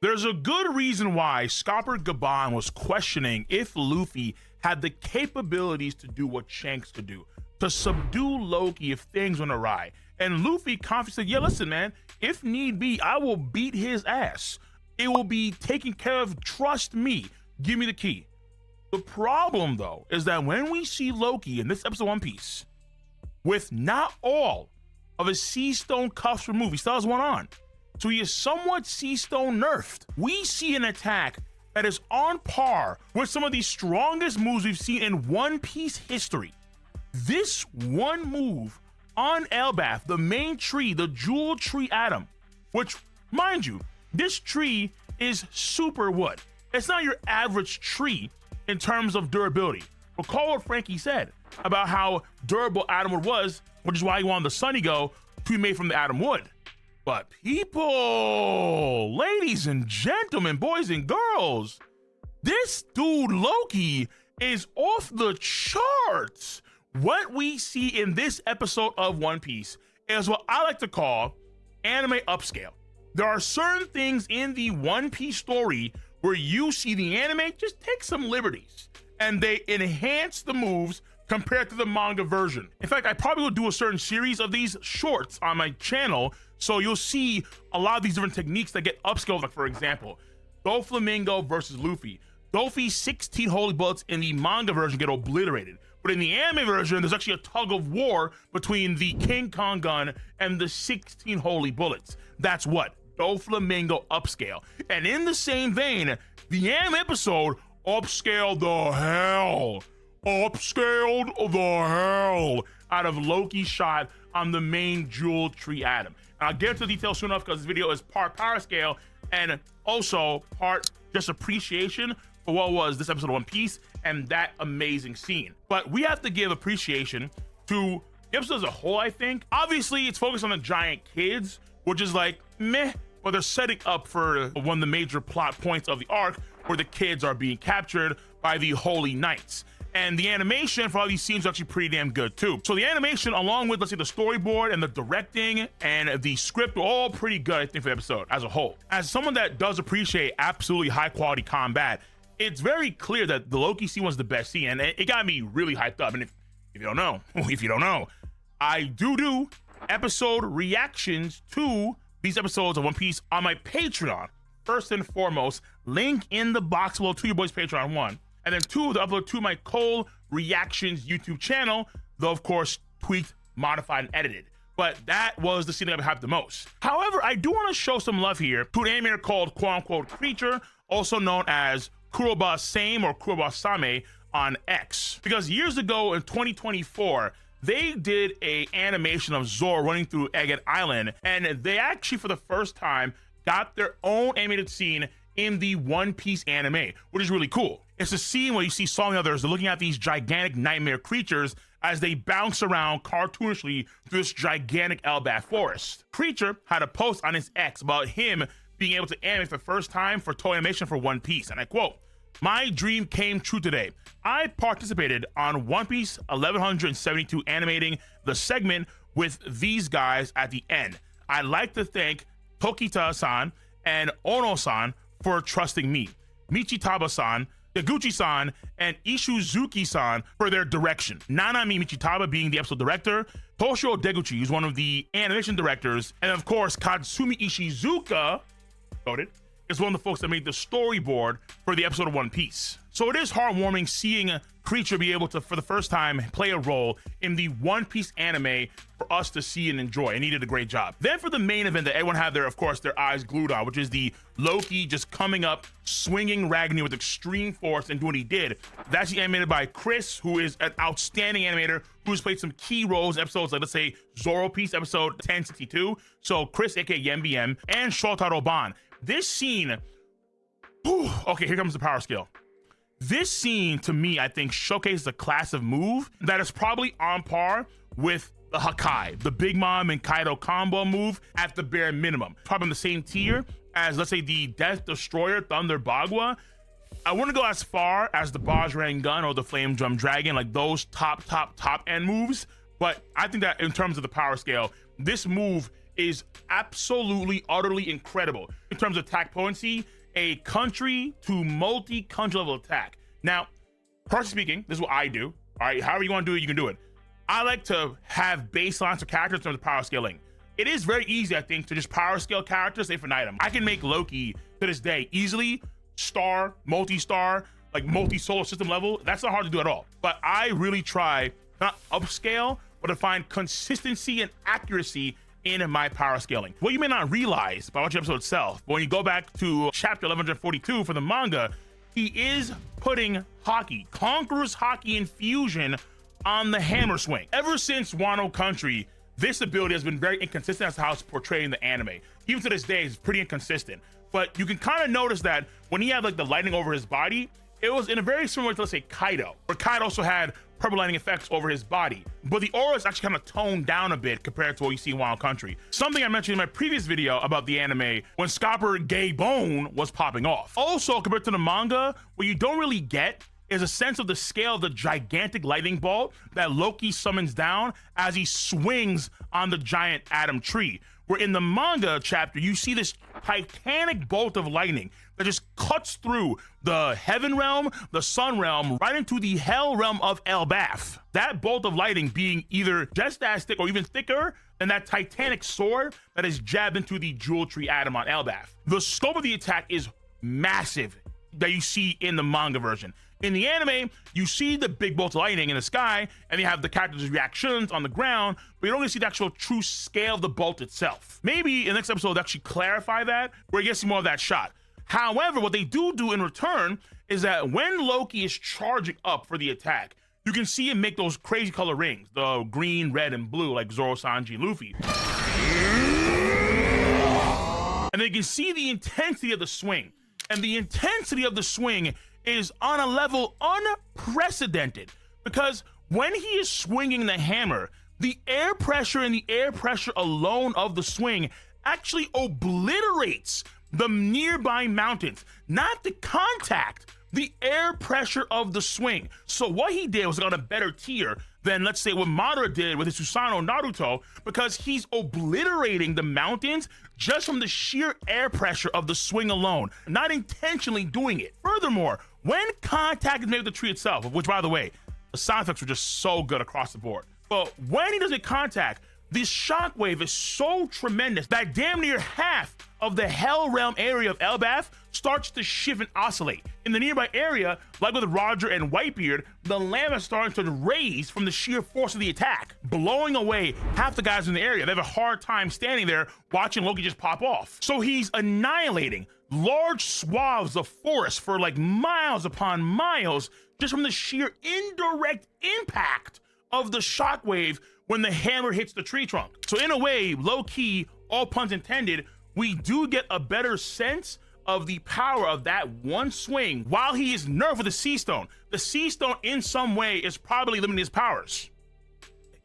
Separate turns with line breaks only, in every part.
There's a good reason why Scopper Gaban was questioning if Luffy had the capabilities to do what Shanks could do, to subdue Loki if things went awry. And Luffy confidently said, yeah, listen, man, if need be, I will beat his ass. It will be taken care of. Trust me. Give me the key. The problem, though, is that when we see Loki in this episode of One Piece, with not all of his Sea Stone cuffs removed, he still has one on. So he is somewhat Sea Stone nerfed. We see an attack that is on par with some of the strongest moves we've seen in One Piece history. This one move on Elbaf, the main tree, the Jewel Tree Atom, which, mind you, this tree is super wood. It's not your average tree in terms of durability. Recall what Frankie said about how durable Atom Wood was, which is why he wanted the Sunny Go to be made from the Atom Wood. But people, ladies and gentlemen, boys and girls, this dude Loki is off the charts. What we see in this episode of One Piece is what I like to call anime upscale. There are certain things in the One Piece story where you see the anime just take some liberties and they enhance the moves compared to the manga version. In fact, I probably will do a certain series of these shorts on my channel, so you'll see a lot of these different techniques that get upscaled. Like, for example, Doflamingo versus Luffy. Dofi's 16 holy bullets in the manga version get obliterated, but in the anime version, there's actually a tug of war between the King Kong gun and the 16 holy bullets. That's what Doflamingo upscale. And in the same vein, the anime episode upscaled the hell out of Loki's shot on the main Jewel Tree Atom. And I'll get into the details soon enough because this video is part power scale and also part just appreciation for what was this episode of One Piece and that amazing scene. But we have to give appreciation to the episode as a whole, I think. Obviously, it's focused on the giant kids, which is like meh, but they're setting up for one of the major plot points of the arc where the kids are being captured by the Holy Knights. And the animation for all these scenes is actually pretty damn good too. So the animation, along with, let's say, the storyboard and the directing and the script, are all pretty good, I think, for the episode as a whole. As someone that does appreciate absolutely high quality combat, it's very clear that the Loki scene was the best scene, and it got me really hyped up. And if you don't know, I do episode reactions to these episodes of One Piece on my Patreon. First and foremost, link in the box below to your boys' Patreon, 1. And then 2, the upload to my Cole Reactions YouTube channel, though of course tweaked, modified, and edited. But that was the scene that I hyped the most. However, I do want to show some love here to an animator called quote-unquote Creature, also known as Kuroba Same or Kuroba Same on X. Because years ago in 2024, they did a animation of Zoro running through Egghead Island, and they actually, for the first time, got their own animated scene in the One Piece anime, which is really cool. It's a scene where you see Saul and the others looking at these gigantic nightmare creatures as they bounce around cartoonishly through this gigantic Elbaf forest. Creature had a post on his X about him being able to animate for the first time for Toei Animation for One Piece, and I quote, "My dream came true today. I participated on One Piece 1172 animating the segment with these guys at the end. I'd like to thank Tokita-san and Ono-san for trusting me, Michitaba-san, Yaguchi-san, and Ishizuki-san for their direction. Nanami Michitaba being the episode director, Toshio Deguchi, who's one of the animation directors, and of course Katsumi Ishizuka, voted, is one of the folks that made the storyboard for the episode of One Piece. So it is heartwarming seeing a Creature be able to, for the first time, play a role in the One Piece anime for us to see and enjoy, and he did a great job. Then for the main event that everyone had their, of course, their eyes glued on, which is the Loki just coming up, swinging Ragnar with extreme force and doing what he did. That's animated by Chris, who is an outstanding animator who's played some key roles in episodes like, let's say, Zoro Piece episode 1062. So Chris, aka YMBM, and Shotaro Ban. This scene, okay, here comes the power scale. This scene, to me, I think showcases a class of move that is probably on par with the Hakai, the Big Mom and Kaido combo move at the bare minimum. Probably in the same tier as, let's say, the Death Destroyer Thunder Bagua. I wouldn't go as far as the Bajrang Gun or the Flame Drum Dragon, like those top end moves, but I think that in terms of the power scale, this move is absolutely, utterly incredible in terms of attack potency, a country to multi-country level attack. Now, personally speaking, this is what I do. All right, however you want to do it, you can do it. I like to have baselines for characters in terms of power scaling. It is very easy, I think, to just power scale characters, say for an item. I can make Loki to this day easily star, multi-star, like multi-solar system level. That's not hard to do at all. But I really try not upscale, but to find consistency and accuracy in my power scaling. What you may not realize by watching the episode itself, but when you go back to chapter 1142 for the manga, he is putting Haki, Conqueror's Haki infusion on the hammer swing. Ever since Wano Country, this ability has been very inconsistent as to how it's portrayed in the anime. Even to this day, it's pretty inconsistent. But you can kind of notice that when he had like the lightning over his body, it was in a very similar to, let's say, Kaido, where Kaido also had purple lightning effects over his body. But the aura is actually kind of toned down a bit compared to what you see in Wano Country. Something I mentioned in my previous video about the anime when Scopper Gay Bone was popping off. Also, compared to the manga, what you don't really get is a sense of the scale of the gigantic lightning bolt that Loki summons down as he swings on the giant Atom Tree. Where in the manga chapter, you see this titanic bolt of lightning that just cuts through the heaven realm, the sun realm, right into the hell realm of Elbaf. That bolt of lightning being either just as thick or even thicker than that titanic sword that is jabbed into the Jewel Tree Atom on Elbaf. The scope of the attack is massive that you see in the manga version. In the anime, you see the big bolts of lightning in the sky, and you have the characters' reactions on the ground, but you don't really see the actual true scale of the bolt itself. Maybe in the next episode, they'll actually clarify that, where you get some more of that shot. However, what they do in return is that when Loki is charging up for the attack, you can see him make those crazy color rings, the green, red, and blue, like Zoro, Sanji, and Luffy. And then you can see the intensity of the swing. And the intensity of the swing is on a level unprecedented, because when he is swinging the hammer, the air pressure and the air pressure alone of the swing actually obliterates the nearby mountains, not the contact, the air pressure of the swing. So what he did was on a better tier than, let's say, what Madara did with his Susanoo Naruto, because he's obliterating the mountains just from the sheer air pressure of the swing alone, not intentionally doing it. Furthermore, when contact is made with the tree itself, which, by the way, the sound effects were just so good across the board, but when he does make contact, this shockwave is so tremendous that damn near half of the Hell Realm area of Elbaf starts to shift and oscillate. In the nearby area, like with Roger and Whitebeard, the lava is starting to raise from the sheer force of the attack, blowing away half the guys in the area. They have a hard time standing there watching Loki just pop off. So he's annihilating large swaths of forest for like miles upon miles just from the sheer indirect impact of the shockwave when the hammer hits the tree trunk. So in a way, low-key, all puns intended, we do get a better sense of the power of that one swing while he is nerfed with the Sea Stone. The Sea Stone in some way is probably limiting his powers.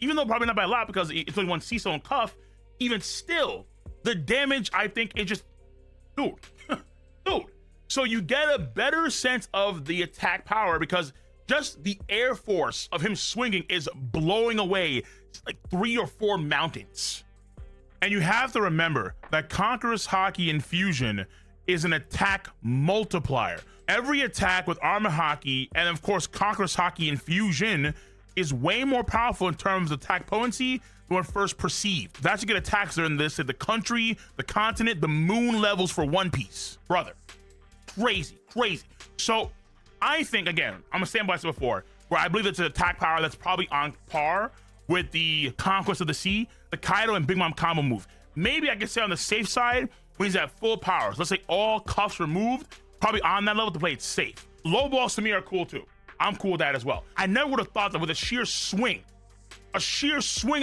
Even though probably not by a lot because it's only one Sea Stone cuff, even still, the damage I think is just, dude. So you get a better sense of the attack power because just the air force of him swinging is blowing away like 3 or 4 mountains. And you have to remember that Conqueror's Haki Infusion is an attack multiplier. Every attack with Armor Haki, and of course Conqueror's Haki Infusion, is way more powerful in terms of attack potency than when first perceived. That's to get attacks that are in this, the country, the continent, the moon levels for One Piece. Brother, crazy. So I think, again, I'm gonna stand by this before, where I believe it's an attack power that's probably on par with the Conquest of the Sea, the Kaido and Big Mom combo move. Maybe I can say on the safe side when he's at full powers. Let's say all cuffs removed, probably on that level to play it safe. Low balls to me are cool too. I'm cool with that as well. I never would have thought that with a sheer swing of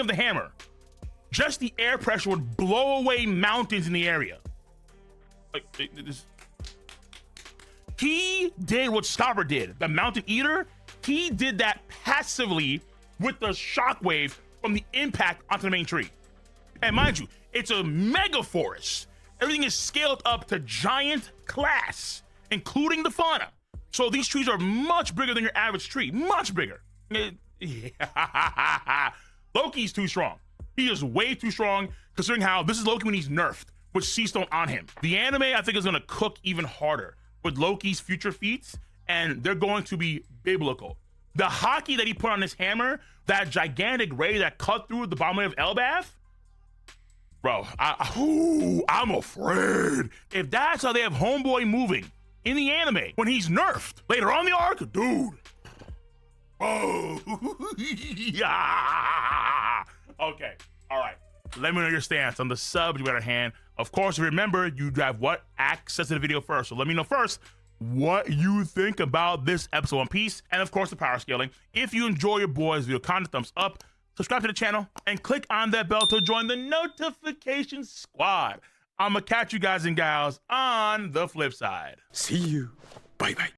the hammer, just the air pressure would blow away mountains in the area. Like this. He did what Scopper did, the Mountain Eater. He did that passively with the shockwave from the impact onto the main tree. And mind you, it's a mega forest. Everything is scaled up to giant class, including the fauna. So these trees are much bigger than your average tree, much bigger. Loki's too strong. He is way too strong considering how this is Loki when he's nerfed with Sea Stone on him. The anime, I think, is gonna cook even harder with Loki's future feats, and they're going to be biblical. The hockey that he put on his hammer, that gigantic ray that cut through the bottom of Elbath, bro, I'm afraid. If that's how they have Homeboy moving in the anime when he's nerfed later on the arc, dude. Oh, yeah. Okay, all right. Let me know your stance on the subject matter at hand. Of course, remember, you have what? Access to the video first. So let me know first what you think about this episode of One Piece, and of course the power scaling. If you enjoy your boys' video content, thumbs up, subscribe to the channel, and click on that bell to join the notification squad. I'm gonna catch you guys and gals on the flip side.
See you. Bye bye.